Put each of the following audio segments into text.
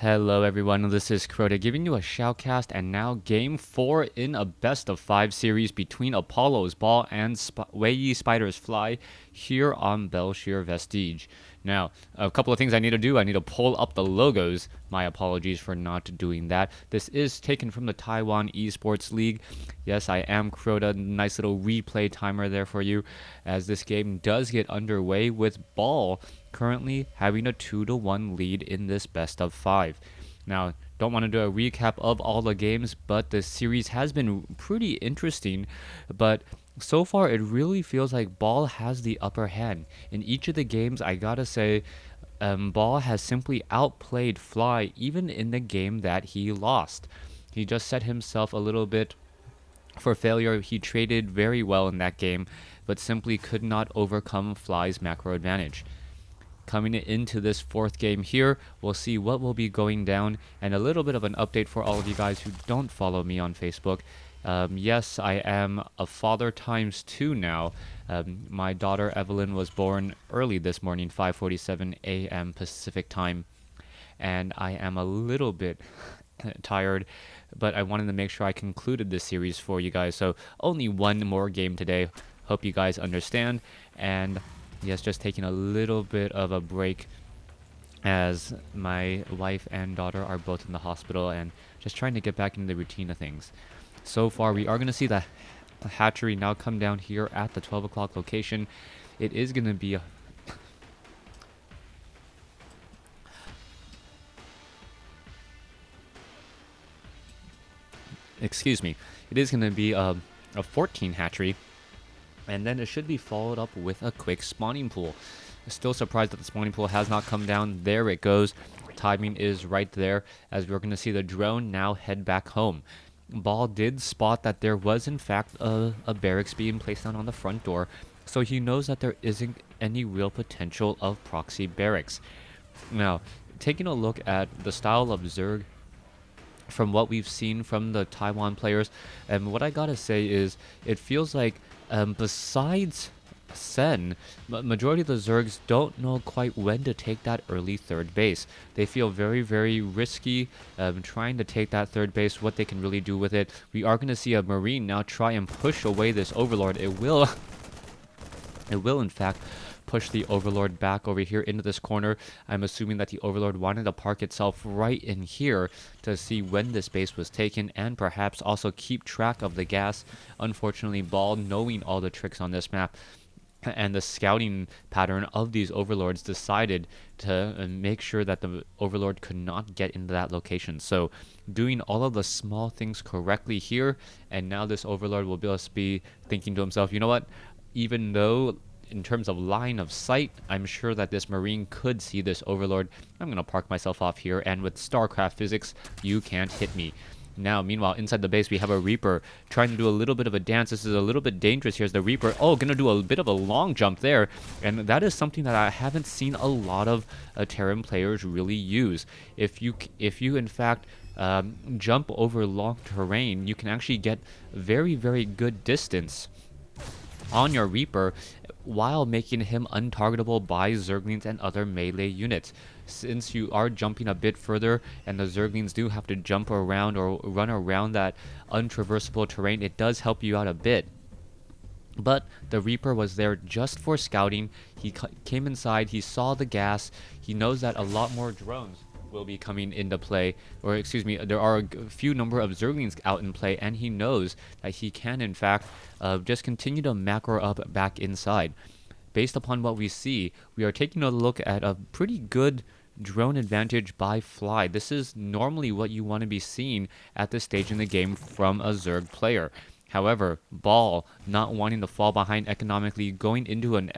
Hello everyone, this is Crota giving you a shoutcast and now game 4 in a best of 5 series between Apollo's Ball and Wei Yi Spider's Fly here on Belshire Vestige. Now, a couple of things I need to do. I need to pull up the logos. My apologies for not doing that. This is taken from the Taiwan Esports League. Yes, I am Crota. Nice little replay timer there for you as this game does get underway with Ball currently having a 2-1 lead in this best of 5. Now, don't want to do a recap of all the games, but the series has been pretty interesting. But so far, it really feels like Ball has the upper hand. In each of the games, I gotta say, Ball has simply outplayed Fly, even in the game that he lost. He just set himself a little bit for failure. He traded very well in that game, but simply could not overcome Fly's macro advantage. Coming into this fourth game here, we'll see what will be going down and a little bit of an update for all of you guys who don't follow me on Facebook. Yes, I am a father times 2 now. My daughter Evelyn was born early this morning, 5:47 a.m. Pacific time, and I am a little bit tired, but I wanted to make sure I concluded this series for you guys. So only one more game today. Hope you guys understand. And yes, just taking a little bit of a break as my wife and daughter are both in the hospital and just trying to get back into the routine of things. So far, we are going to see the hatchery now come down here at the 12 o'clock location. It is going to be a excuse me. It is going to be a 14 hatchery, and then it should be followed up with a quick spawning pool. Still surprised that the spawning pool has not come down. There it goes. Timing is right there as we're going to see the drone now head back home. Ball did spot that there was in fact a barracks being placed down on the front door, so he knows that there isn't any real potential of proxy barracks. Now, taking a look at the style of Zerg from what we've seen from the Taiwan players, and what I gotta say is it feels like besides Sen, majority of the Zergs don't know quite when to take that early third base. They feel very, very risky trying to take that third base, what they can really do with it. We are going to see a Marine now try and push away this Overlord. It will in fact push the Overlord back over here into this corner. I'm assuming that the Overlord wanted to park itself right in here to see when this base was taken and perhaps also keep track of the gas. Unfortunately, Ball, knowing all the tricks on this map and the scouting pattern of these Overlords, decided to make sure that the Overlord could not get into that location. So doing all of the small things correctly here, and now this Overlord will just be thinking to himself, you know what, even though in terms of line of sight, I'm sure that this Marine could see this Overlord, I'm going to park myself off here, and with StarCraft physics, you can't hit me. Now, meanwhile, inside the base, we have a Reaper trying to do a little bit of a dance. This is a little bit dangerous. Here's the Reaper. Oh, going to do a bit of a long jump there. And that is something that I haven't seen a lot of Terran players really use. If you in fact, jump over long terrain, you can actually get very, very good distance on your Reaper while making him untargetable by Zerglings and other melee units. Since you are jumping a bit further and the Zerglings do have to jump around or run around that untraversable terrain, it does help you out a bit. But the Reaper was there just for scouting. He came inside, he saw the gas, he knows that a lot more drones will be coming into play, or excuse me, there are a few number of Zerglings out in play, and he knows that he can in fact just continue to macro up back inside. Based upon what we see, we are taking a look at a pretty good drone advantage by Fly. This is normally what you want to be seeing at this stage in the game from a Zerg player. However, Ball, not wanting to fall behind economically, going into an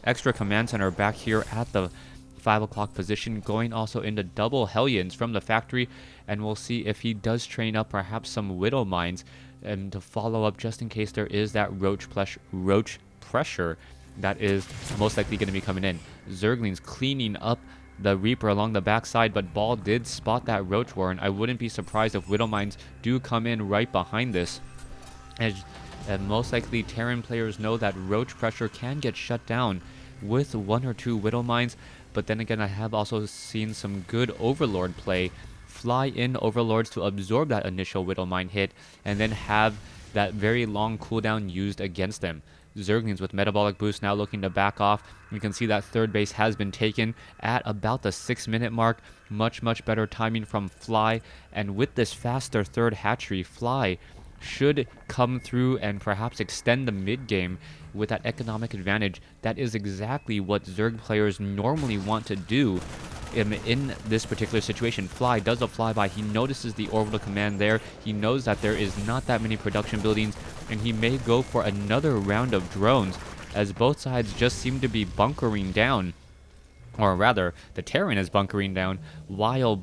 extra command center back here at the 5 o'clock position, going also into double Hellions from the factory, and we'll see if he does train up perhaps some Widow Mines to follow up just in case there is that roach pressure that is most likely going to be coming in. Zerglings cleaning up the Reaper along the backside, but Ball did spot that Roach Warren. I wouldn't be surprised if Widow Mines do come in right behind this, as most likely Terran players know that Roach pressure can get shut down with 1 or 2 Widow Mines. but then again, I have also seen some good Overlord play. Fly in Overlords to absorb that initial Widow Mine hit, and then have that very long cooldown used against them. Zerglings with Metabolic Boost now looking to back off. You can see that third base has been taken at about the 6-minute mark. Much better timing from Fly, and with this faster third hatchery, Fly should come through and perhaps extend the mid game with that economic advantage. That is exactly what Zerg players normally want to do in this particular situation. Fly does a flyby. He notices the orbital command there. He knows that there is not that many production buildings, and he may go for another round of drones, as both sides just seem to be bunkering down. Or rather, the Terran is bunkering down, while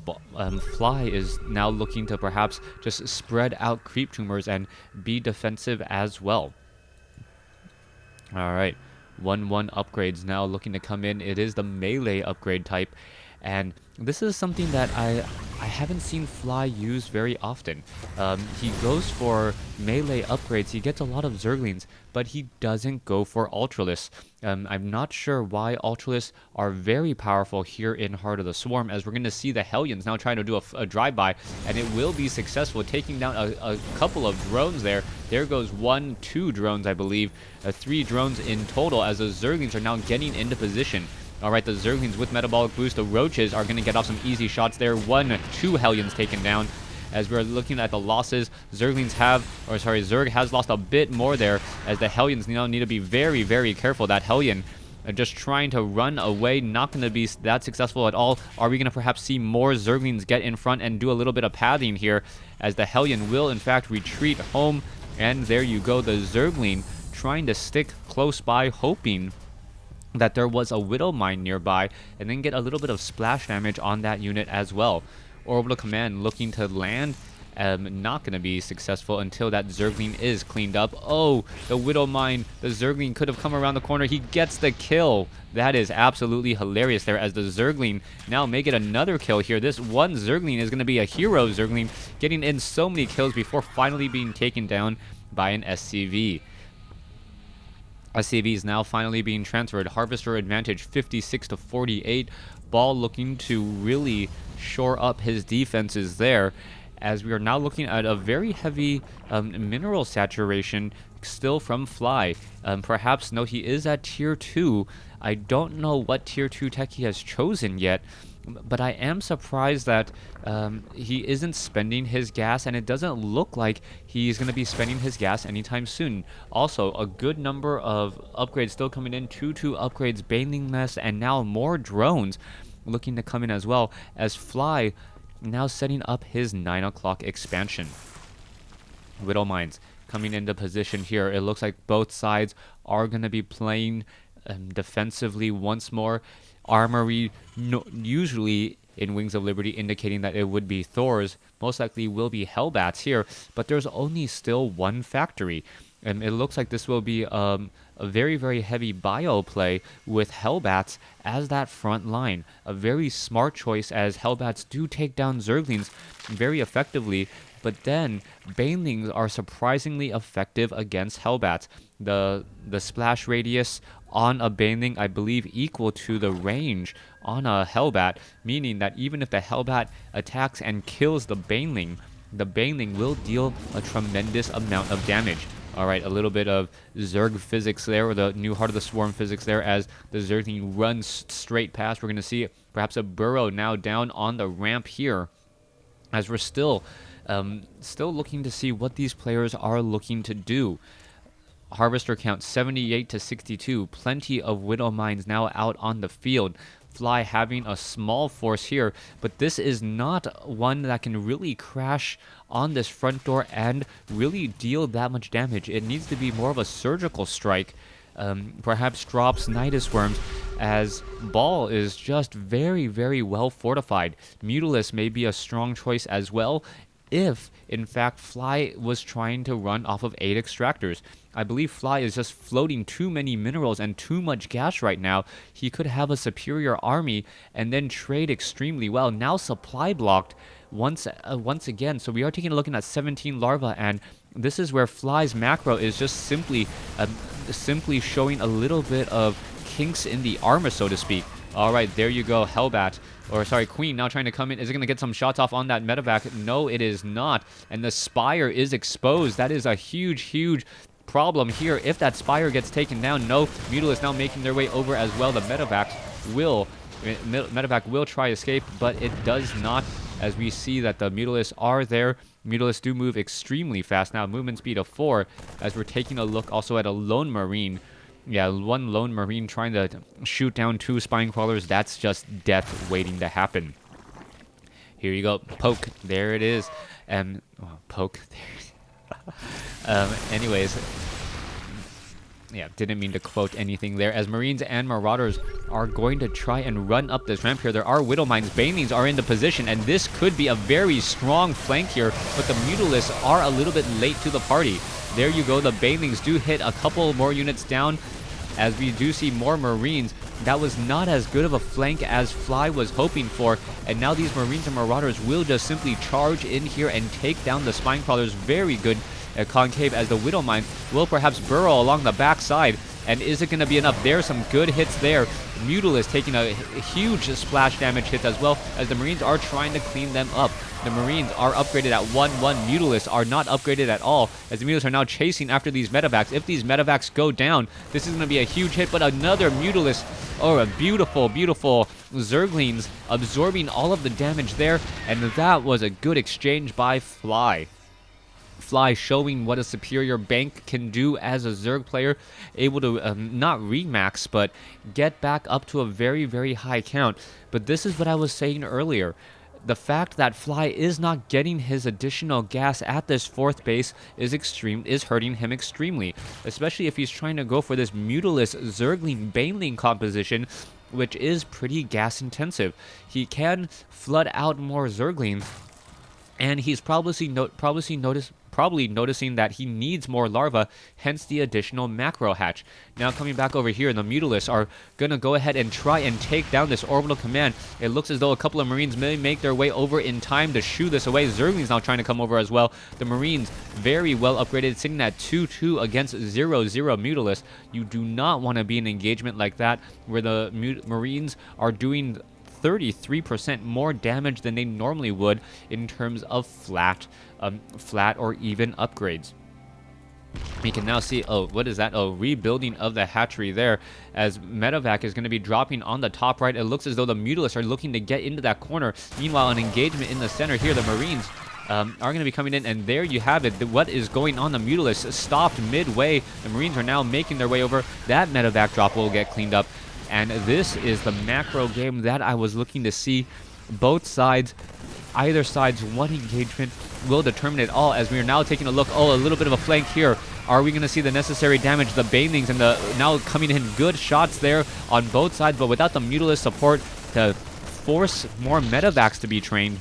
Fly is now looking to perhaps just spread out creep tumors and be defensive as well. Alright, 1-1 upgrades now looking to come in. It is the melee upgrade type, and this is something that I haven't seen Fly use very often. He goes for melee upgrades. He gets a lot of Zerglings, but he doesn't go for Ultralists. I'm not sure why Ultralists are very powerful here in Heart of the Swarm, as we're going to see the Hellions now trying to do a drive-by, and it will be successful, taking down a couple of drones there. There goes 2 drones, I believe, 3 drones in total, as the Zerglings are now getting into position. Alright, the Zerglings with Metabolic Boost, the Roaches are going to get off some easy shots there. 2 Hellions taken down. As we're looking at the losses, Zerg has lost a bit more there, as the Hellions now need to be very careful. That Hellion just trying to run away, not going to be that successful at all. Are we going to perhaps see more Zerglings get in front and do a little bit of padding here, as the Hellion will in fact retreat home? And there you go, the Zergling trying to stick close by, hoping that there was a Widow Mine nearby, and then get a little bit of splash damage on that unit as well. Orbital Command looking to land, not going to be successful until that Zergling is cleaned up. Oh, the Widow Mine, the Zergling could have come around the corner. He gets the kill. That is absolutely hilarious there, as the Zergling now may get another kill here. This one Zergling is going to be a hero Zergling, getting in so many kills before finally being taken down by an SCV. SCV is now finally being transferred. Harvester advantage 56-48. Ball looking to really shore up his defenses there, as we are now looking at a very heavy mineral saturation still from Fly. Perhaps, no, he is at tier 2. I don't know what tier 2 tech he has chosen yet, but I am surprised that he isn't spending his gas, and it doesn't look like he's going to be spending his gas anytime soon. Also, a good number of upgrades still coming in. 2 upgrades, Baneling Nest, and now more drones looking to come in as well, as Fly now setting up his 9 o'clock expansion. Widow Mines coming into position here. It looks like both sides are going to be playing defensively once more. Armory, usually in Wings of Liberty, indicating that it would be Thor's, most likely will be Hellbats here, but there's only still 1 factory. And it looks like this will be a very heavy bio play with Hellbats as that front line. A very smart choice, as Hellbats do take down Zerglings very effectively, but then Banelings are surprisingly effective against Hellbats. The splash radius on a Baneling, I believe, equal to the range on a Hellbat, meaning that even if the Hellbat attacks and kills the Baneling will deal a tremendous amount of damage. Alright, a little bit of Zerg physics there, or the new Heart of the Swarm physics there, as the Zergling runs straight past. We're going to see perhaps a burrow now down on the ramp here, as we're still looking to see what these players are looking to do. Harvester count 78-62. Plenty of Widow Mines now out on the field. Fly having a small force here, but this is not one that can really crash on this front door and really deal that much damage. It needs to be more of a surgical strike. Perhaps drops Nidus Worms, as Ball is just very well fortified. Mutalisk may be a strong choice as well, if in fact Fly was trying to run off of 8 extractors. I believe Fly is just floating too many minerals and too much gas right now. He could have a superior army and then trade extremely well. Now supply blocked once again, so we are taking a look at 17 larvae, and this is where Fly's macro is just simply showing a little bit of kinks in the armor, so to speak. All right, there you go. Hellbat, or sorry, Queen now trying to come in. Is it going to get some shots off on that medevac? No, it is not. And the Spire is exposed. That is a huge, huge problem here. If that Spire gets taken down, no, Mutalisk now making their way over as well. The medevac will try escape, but it does not, as we see that the Mutalisks are there. Mutalisks do move extremely fast now, movement speed of 4, as we're taking a look also at a lone Marine. Yeah, one lone Marine trying to shoot down 2 spine crawlers. That's just death waiting to happen. Here you go. Poke. There it is. Poke. Anyways. Yeah, didn't mean to quote anything there. As Marines and Marauders are going to try and run up this ramp here. There are Widow Mines. Banelings are into position, and this could be a very strong flank here, but the Mutalisks are a little bit late to the party. There you go. The Banelings do hit a couple more units down, as we do see more Marines. That was not as good of a flank as Fly was hoping for, and now these Marines and Marauders will just simply charge in here and take down the Spine Crawlers. Very good concave, as the Widow Mine will perhaps burrow along the backside. And is it going to be enough? There's some good hits there. Mutalisk taking a huge splash damage hit as well, as the Marines are trying to clean them up. The Marines are upgraded at 1-1. Mutalisks are not upgraded at all, as the Mutalisks are now chasing after these medevacs. If these medevacs go down, this is going to be a huge hit, but another Mutalisk, or a beautiful, beautiful Zerglings absorbing all of the damage there, and that was a good exchange by Fly. Fly showing what a superior bank can do as a Zerg player, able to not remax, but get back up to a very, very high count. But this is what I was saying earlier. The fact that Fly is not getting his additional gas at this 4th base is hurting him extremely, especially if he's trying to go for this Mutalisk Zergling Baneling composition, which is pretty gas intensive. He can flood out more Zerglings, and he's probably noticing that he needs more larvae, hence the additional macro hatch. Now coming back over here, the Mutalisks are going to go ahead and try and take down this orbital command. It looks as though a couple of Marines may make their way over in time to shoo this away. Zergling's now trying to come over as well. The Marines very well upgraded, sitting at 2-2 against 0-0 Mutalisks. You do not want to be in an engagement like that, where the Marines are doing 33% more damage than they normally would in terms of flat or even upgrades. We can now see, oh, what is that? Oh, rebuilding of the hatchery there, as medevac is going to be dropping on the top right. It looks as though the Mutalisks are looking to get into that corner. Meanwhile, an engagement in the center here. The Marines are going to be coming in, and there you have it. What is going on? The Mutalisks stopped midway. The Marines are now making their way over. That medevac drop will get cleaned up. And this is the macro game that I was looking to see. Both sides, either side's one engagement will determine it all, as we are now taking a look. Oh, a little bit of a flank here. Are we going to see the necessary damage? The Banelings and the now coming in good shots there on both sides, but without the Mutalisk support to force more medevacs to be trained,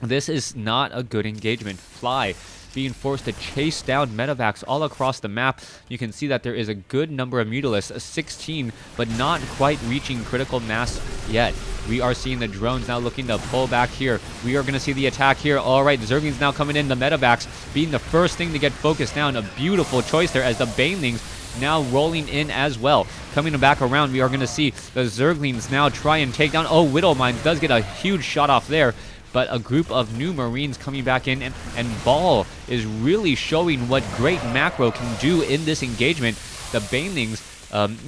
this is not a good engagement. Fly being forced to chase down medevacs all across the map. You can see that there is a good number of Mutalisks, 16, but not quite reaching critical mass yet. We are seeing the drones now looking to pull back here. We are going to see the attack here. All right, Zerglings now coming in. The medevacs being the first thing to get focused down. A beautiful choice there, as the Banelings now rolling in as well. Coming back around, we are going to see the Zerglings now try and take down. Oh, Widow Mines does get a huge shot off there, but a group of new Marines coming back in, and Ball is really showing what great macro can do in this engagement. The Banelings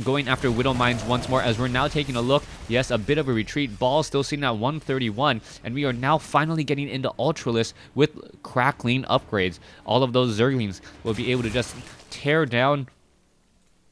going after Widow Mines once more, as we're now taking a look. Yes, a bit of a retreat. Ball still sitting at 131, and we are now finally getting into Ultralisk with crackling upgrades. All of those Zerglings will be able to just tear down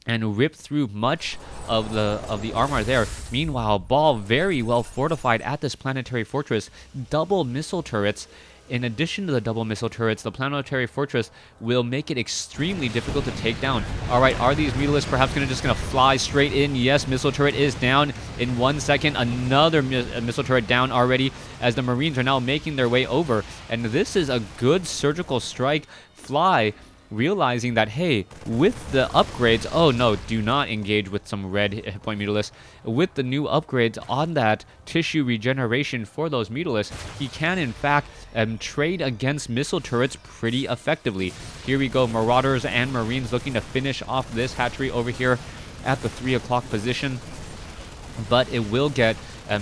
and rip through much of the armor there. Meanwhile, Ball very well fortified at this planetary fortress. Double missile turrets. In addition to the double missile turrets, the planetary fortress will make it extremely difficult to take down. All right, are these Mutalisks perhaps just going to fly straight in? Yes, missile turret is down in 1 second. Another missile turret down already, as the Marines are now making their way over. And this is a good surgical strike. Fly realizing that, hey, with the upgrades, oh no, do not engage with some red hit point Mutalisks. With the new upgrades on that tissue regeneration for those Mutalisks, he can in fact trade against missile turrets pretty effectively. Here we go, Marauders and Marines looking to finish off this hatchery over here at the 3 o'clock position. but it will get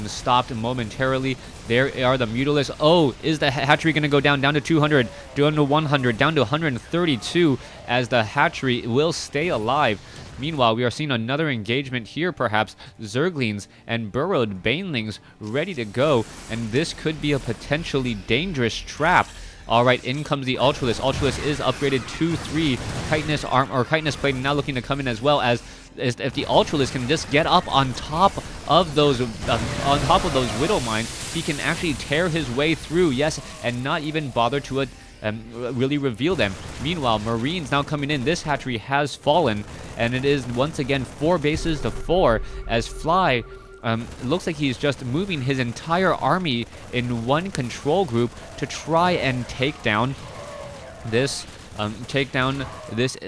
stopped momentarily. There are the Mutalisks. Oh, is the hatchery going to go down to 200, down to 100, down to 132, as the hatchery will stay alive. Meanwhile, we are seeing another engagement here, perhaps. Zerglings and burrowed banelings ready to go, and this could be a potentially dangerous trap. All right, in comes the Ultralisk. Ultralisk is upgraded 2-3. Chitinous arm or chitinous plate now looking to come in as well, as if the Ultralisk can just get up on top of those Widow Mines, he can actually tear his way through. Yes, and not even bother to really reveal them. Meanwhile, Marines now coming in. This hatchery has fallen, and it is once again 4 bases to 4 as Fly. It looks like he's just moving his entire army in one control group to try and take down this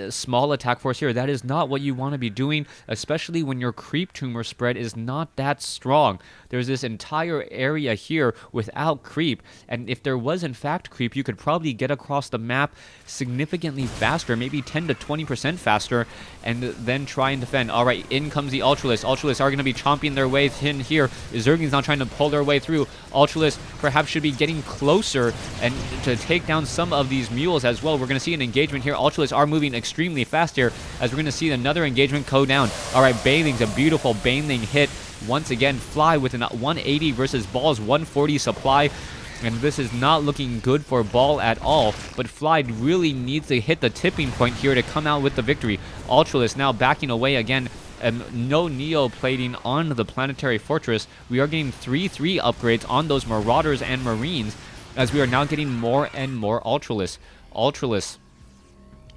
small attack force here. That is not what you want to be doing, especially when your creep tumor spread is not that strong. There's this entire area here without creep, and if there was in fact creep, you could probably get across the map significantly faster, maybe 10 to 20% faster, and then try and defend. All right, in comes the Ultralisk. Ultralisk are going to be chomping their way in here. Zerglings now trying to pull their way through. Ultralisk perhaps should be getting closer and to take down some of these mules as well. We're going to see an engagement here. Ultralisk are moving extremely fast here, as we're going to see another engagement go down. All right, Baneling's a beautiful Baneling hit. Once again, Fly with a 180 versus Ball's 140 supply. And this is not looking good for Ball at all. But Fly really needs to hit the tipping point here to come out with the victory. Ultralisk now backing away again. No Neo plating on the Planetary Fortress. We are getting 3-3 upgrades on those Marauders and Marines, as we are now getting more and more Ultralisk. Ultralisk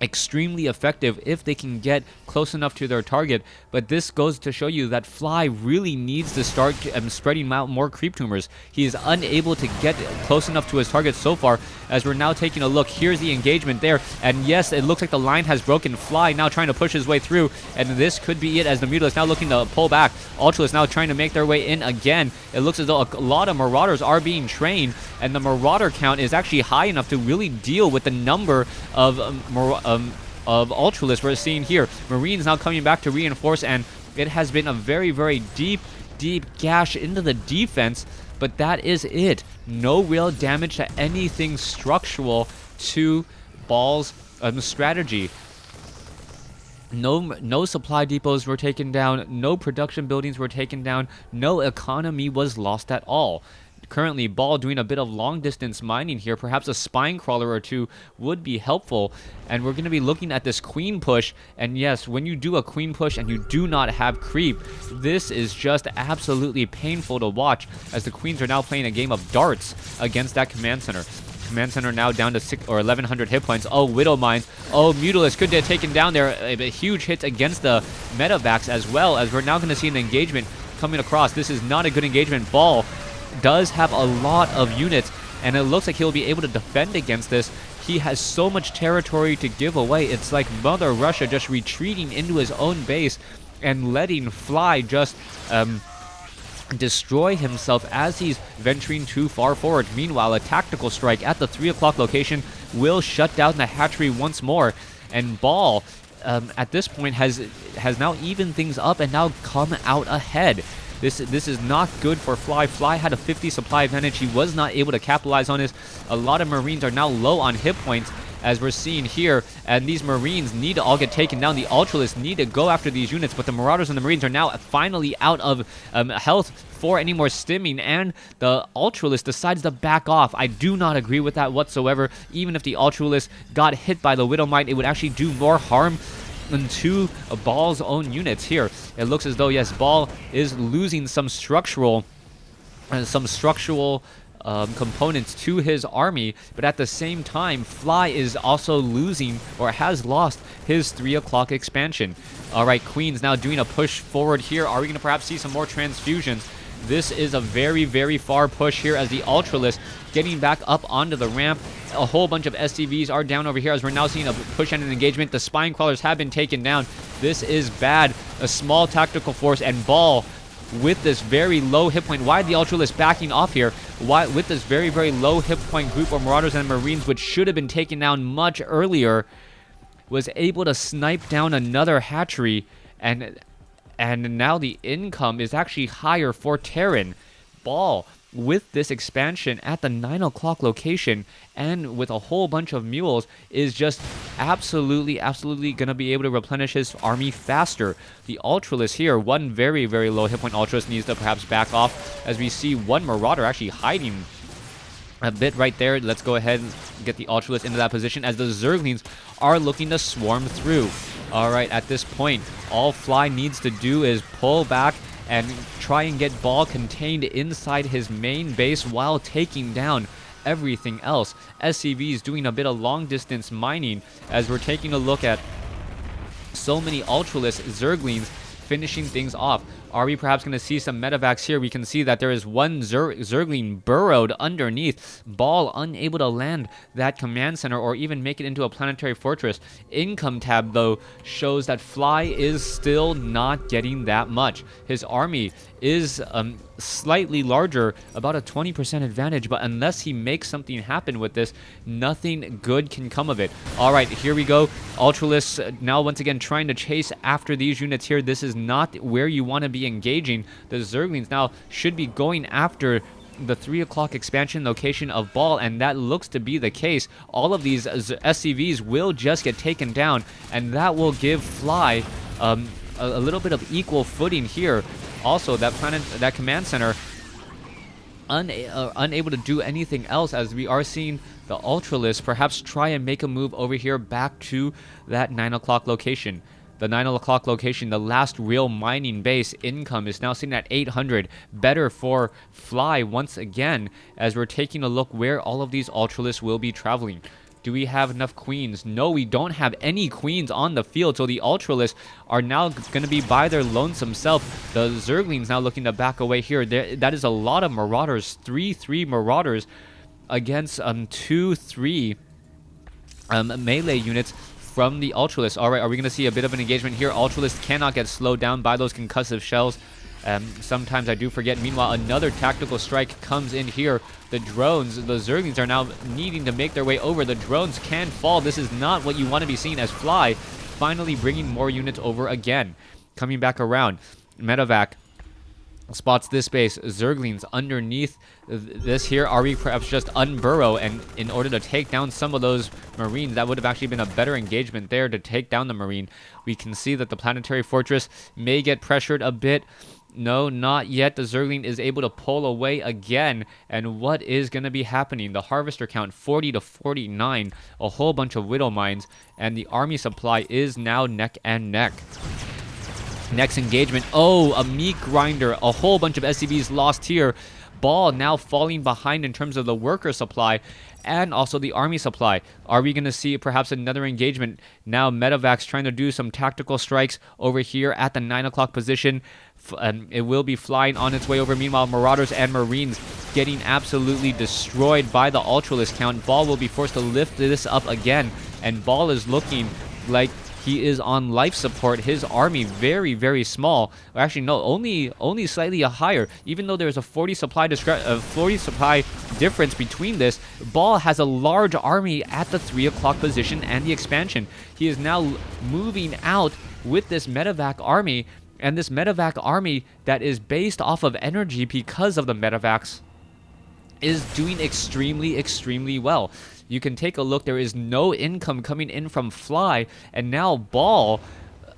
extremely effective if they can get close enough to their target, but this goes to show you that Fly really needs to start spreading out more creep tumors. He is unable to get close enough to his target so far, as we're now taking a look. Here's the engagement there, and yes, it looks like the line has broken. Fly now trying to push his way through, and this could be it, as the Mutalisks now looking to pull back. Ultralisk now trying to make their way in again. It looks as though a lot of Marauders are being trained, and the Marauder count is actually high enough to really deal with the number of Ultralisk we're seeing here. Marines now coming back to reinforce, and it has been a very, very deep gash into the defense, but that is it. No real damage to anything structural to Ball's strategy. No supply depots were taken down, no production buildings were taken down, no economy was lost at all. Currently, Ball doing a bit of long-distance mining here. Perhaps a spine crawler or two would be helpful. And we're going to be looking at this queen push. And yes, when you do a queen push and you do not have creep, this is just absolutely painful to watch, as the queens are now playing a game of darts against that command center. Command center now down to 1,100 hit points. Oh, Widow Mines. Oh, Mutalisks could get taken down there. A huge hit against the medevacs, as well, as we're now going to see an engagement coming across. This is not a good engagement. Ball does have a lot of units, and it looks like he'll be able to defend against this. He has so much territory to give away. It's like Mother Russia just retreating into his own base and letting Fly just destroy himself as he's venturing too far forward. Meanwhile, a tactical strike at the 3 o'clock location will shut down the hatchery once more, and Ball at this point has now evened things up and now come out ahead. This is not good for Fly. Fly had a 50 supply advantage. He was not able to capitalize on this. A lot of Marines are now low on hit points, as we're seeing here, and these Marines need to all get taken down. The Ultralists need to go after these units, but the Marauders and the Marines are now finally out of health for any more stimming, and the Ultralist decides to back off. I do not agree with that whatsoever. Even if the Ultralist got hit by the Widow Mine, it would actually do more harm to Ball's own units here. It looks as though, yes, Ball is losing some structural components to his army, but at the same time, Fly is also losing, or has lost, his 3 o'clock expansion. All right, Queens now doing a push forward here. Are we going to perhaps see some more transfusions? This is a very, very far push here, as the Ultralist getting back up onto the ramp. A whole bunch of SCVs are down over here, as we're now seeing a push and an engagement. The spine crawlers have been taken down. This is bad. A small tactical force, and Ball with this very low hit point. Why the Ultralist backing off here? Why, with this very, very low hit point group of Marauders and Marines, which should have been taken down much earlier, was able to snipe down another hatchery, and And now the income is actually higher for Terran. Ball, with this expansion at the 9 o'clock location and with a whole bunch of mules, is just absolutely going to be able to replenish his army faster. The Ultralist here, one very low hit point Ultralist, needs to perhaps back off, as we see one Marauder actually hiding a bit right there. Let's go ahead and get the Ultralist into that position as the Zerglings are looking to swarm through. Alright, at this point, all Fly needs to do is pull back and try and get Ball contained inside his main base while taking down everything else. SCV is doing a bit of long distance mining as we're taking a look at so many Ultralist Zerglings finishing things off. Are we perhaps going to see some medevacs here? We can see that there is one Zergling burrowed underneath. Ball unable to land that command center or even make it into a planetary fortress. Income tab, though, shows that Fly is still not getting that much. His army is slightly larger, about a 20% advantage, but unless he makes something happen with this, nothing good can come of it. Alright, here we go. Ultralists now once again trying to chase after these units here. This is not where you want to be engaging. The Zerglings now should be going after the 3 o'clock expansion location of Ball, and that looks to be the case. All of these SCVs will just get taken down, and that will give Fly a little bit of equal footing here. Also, that command center unable to do anything else, as we are seeing the Ultralists perhaps try and make a move over here back to that 9 o'clock location. The 9 o'clock location, the last real mining base. Income is now sitting at 800. Better for Fly once again, as we're taking a look where all of these Ultralists will be traveling. Do we have enough queens? No, we don't have any queens on the field, so the Ultralists are now going to be by their lonesome self. The Zerglings now looking to back away here. That is a lot of Marauders. 3-3 Marauders against 2-3 melee units from the Ultralists. Alright, are we going to see a bit of an engagement here? Ultralists cannot get slowed down by those concussive shells. Sometimes I do forget. Meanwhile, another tactical strike comes in here. The drones, the Zerglings are now needing to make their way over. The drones can fall. This is not what you want to be seeing, as Fly finally bringing more units over again. Coming back around. Medevac spots this base. Zerglings underneath this here. Are we perhaps just unburrow, and in order to take down some of those Marines, that would have actually been a better engagement there to take down the Marine. We can see that the planetary fortress may get pressured a bit. No, not yet. The Zergling is able to pull away again. And what is going to be happening? The harvester count 40 to 49. A whole bunch of widow mines. And the army supply is now neck and neck. Next engagement. Oh, a meat grinder. A whole bunch of SCVs lost here. Ball now falling behind in terms of the worker supply and also the army supply. Are we going to see perhaps another engagement? Now Medevac's trying to do some tactical strikes over here at the 9 o'clock position. It will be flying on its way over. Meanwhile, Marauders and Marines getting absolutely destroyed by the Ultralist count. Ball will be forced to lift this up again, and Ball is looking like he is on life support. His army very small. Actually, no, only slightly higher. Even though there's a 40 supply difference between this, Ball has a large army at the 3 o'clock position and the expansion. He is now moving out with this Medevac army, and this Medevac army that is based off of energy because of the Medevacs is doing extremely well. You can take a look. There is no income coming in from Fly, and now Ball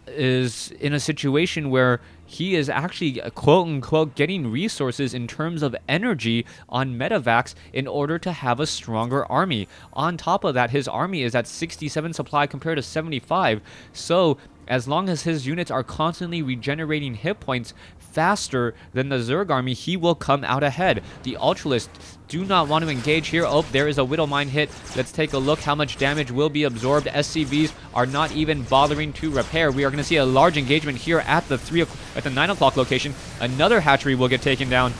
is in a situation where he is actually quote-unquote getting resources in terms of energy on Medevacs in order to have a stronger army. On top of that, his army is at 67 supply compared to 75, so as long as his units are constantly regenerating hit points faster than the Zerg army, he will come out ahead. The Ultralists do not want to engage here. Oh, there is a Widow Mine hit. Let's take a look how much damage will be absorbed. SCVs are not even bothering to repair. We are going to see a large engagement here at the 9 o'clock location. Another hatchery will get taken down,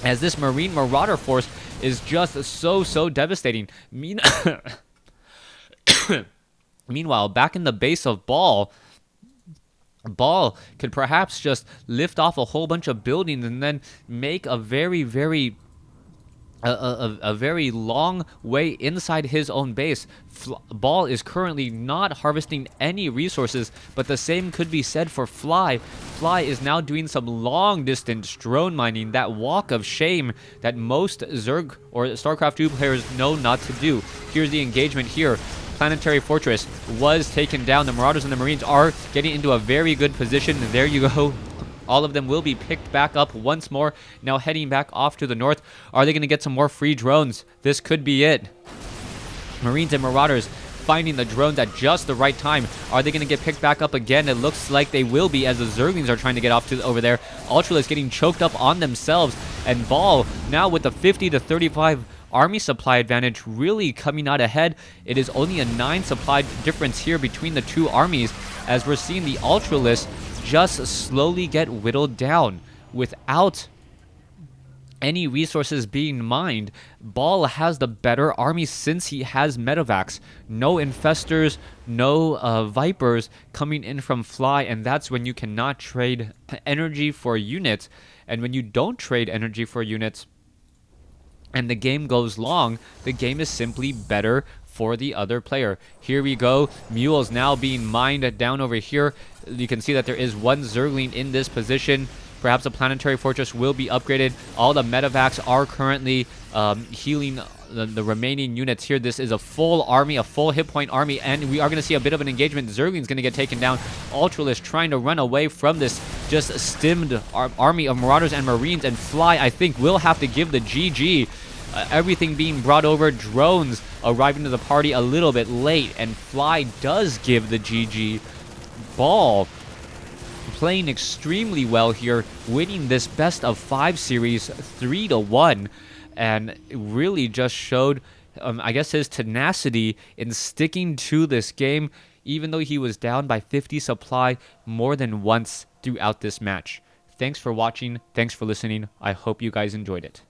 as this Marine Marauder force is just so devastating. Meanwhile, back in the base of Ball could perhaps just lift off a whole bunch of buildings and then make a very a very long way inside his own base. Ball is currently not harvesting any resources, but the same could be said for Fly. Fly is now doing some long distance drone mining, that walk of shame that most Zerg or StarCraft 2 players know not to do. Here's the engagement here. Planetary Fortress was taken down. The Marauders and the Marines are getting into a very good position. There you go. All of them will be picked back up once more. Now heading back off to the north. Are they going to get some more free drones? This could be it. Marines and Marauders finding the drones at just the right time. Are they going to get picked back up again? It looks like they will be, as the Zerglings are trying to get off to over there. Ultralisk getting choked up on themselves. And Ball now with the 50 to 35 army supply advantage really coming out ahead. It is only a 9 supply difference here between the two armies, as we're seeing the Ultralisk just slowly get whittled down without any resources being mined. Ball has the better army since he has medevacs. No infestors, no vipers coming in from Fly, and that's when you cannot trade energy for units. And when you don't trade energy for units and the game goes long, the game is simply better for the other player. Here we go. Mules now being mined down over here. You can see that there is one Zergling in this position. Perhaps a planetary fortress will be upgraded. All the medevacs are currently healing the remaining units here. This is a full army, a full hit point army, and we are going to see a bit of an engagement. Zergling's going to get taken down. Ultralisk trying to run away from this just stimmed army of Marauders and Marines, and Fly, I think, will have to give the GG. Everything being brought over, drones arriving to the party a little bit late, and Fly does give the GG. Ball playing extremely well here, winning this best of 5 series 3-1, and really just showed, I guess, his tenacity in sticking to this game, even though he was down by 50 supply more than once throughout this match. Thanks for watching. Thanks for listening. I hope you guys enjoyed it.